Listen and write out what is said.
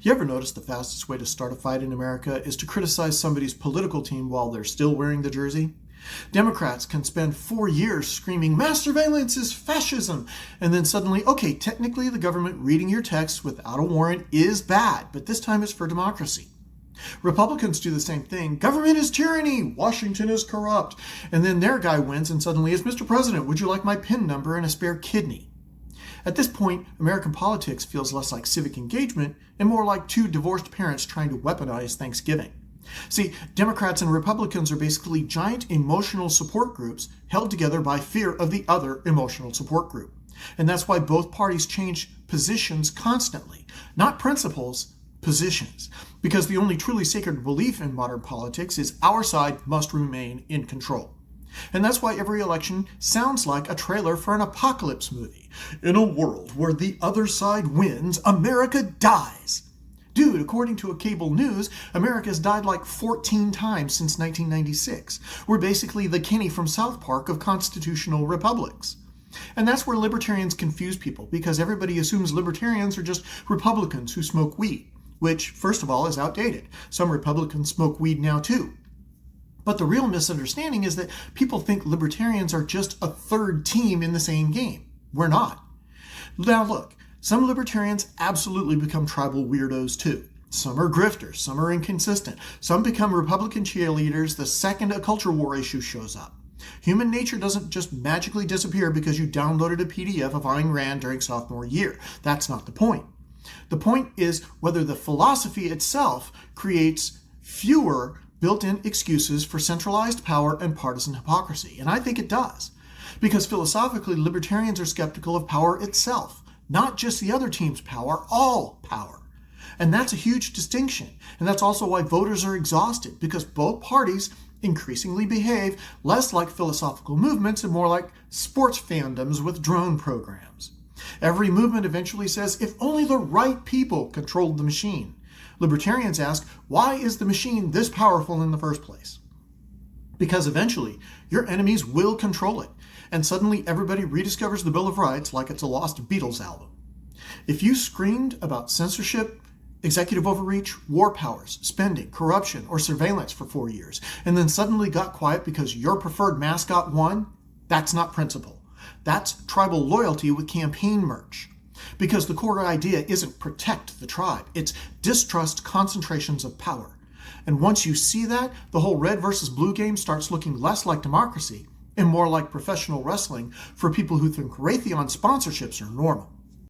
You ever notice the fastest way to start a fight in America is to criticize somebody's political team while they're still wearing the jersey? Democrats can spend 4 years screaming, mass surveillance is fascism, and then suddenly, okay, technically the government reading your text without a warrant is bad, but this time it's for democracy. Republicans do the same thing. Government is tyranny. Washington is corrupt. And then their guy wins and suddenly it's, Mr. President, would you like my PIN number and a spare kidney? At this point, American politics feels less like civic engagement and more like two divorced parents trying to weaponize Thanksgiving. See, Democrats and Republicans are basically giant emotional support groups held together by fear of the other emotional support group. And that's why both parties change positions constantly, not principles, positions. Because the only truly sacred belief in modern politics is our side must remain in control. And that's why every election sounds like a trailer for an apocalypse movie. In a world where the other side wins, America dies. Dude, according to a cable news, America has died like 14 times since 1996. We're basically the Kenny from South Park of constitutional republics. And that's where libertarians confuse people, because everybody assumes libertarians are just Republicans who smoke weed, which, first of all, is outdated. Some Republicans smoke weed now too. But the real misunderstanding is that people think libertarians are just a third team in the same game. We're not. Now look, some libertarians absolutely become tribal weirdos too. Some are grifters, some are inconsistent, some become Republican cheerleaders the second a culture war issue shows up. Human nature doesn't just magically disappear because you downloaded a PDF of Ayn Rand during sophomore year. That's not the point. The point is whether the philosophy itself creates fewer built-in excuses for centralized power and partisan hypocrisy. And I think it does. Because philosophically, libertarians are skeptical of power itself, not just the other team's power, all power. And that's a huge distinction. And that's also why voters are exhausted, because both parties increasingly behave less like philosophical movements and more like sports fandoms with drone programs. Every movement eventually says, if only the right people controlled the machine. Libertarians ask, why is the machine this powerful in the first place? Because eventually, your enemies will control it, and suddenly everybody rediscovers the Bill of Rights like it's a lost Beatles album. If you screamed about censorship, executive overreach, war powers, spending, corruption, or surveillance for 4 years, and then suddenly got quiet because your preferred mascot won, that's not principle. That's tribal loyalty with campaign merch. Because the core idea isn't protect the tribe, it's distrust concentrations of power. And once you see that, the whole red versus blue game starts looking less like democracy and more like professional wrestling for people who think Raytheon sponsorships are normal.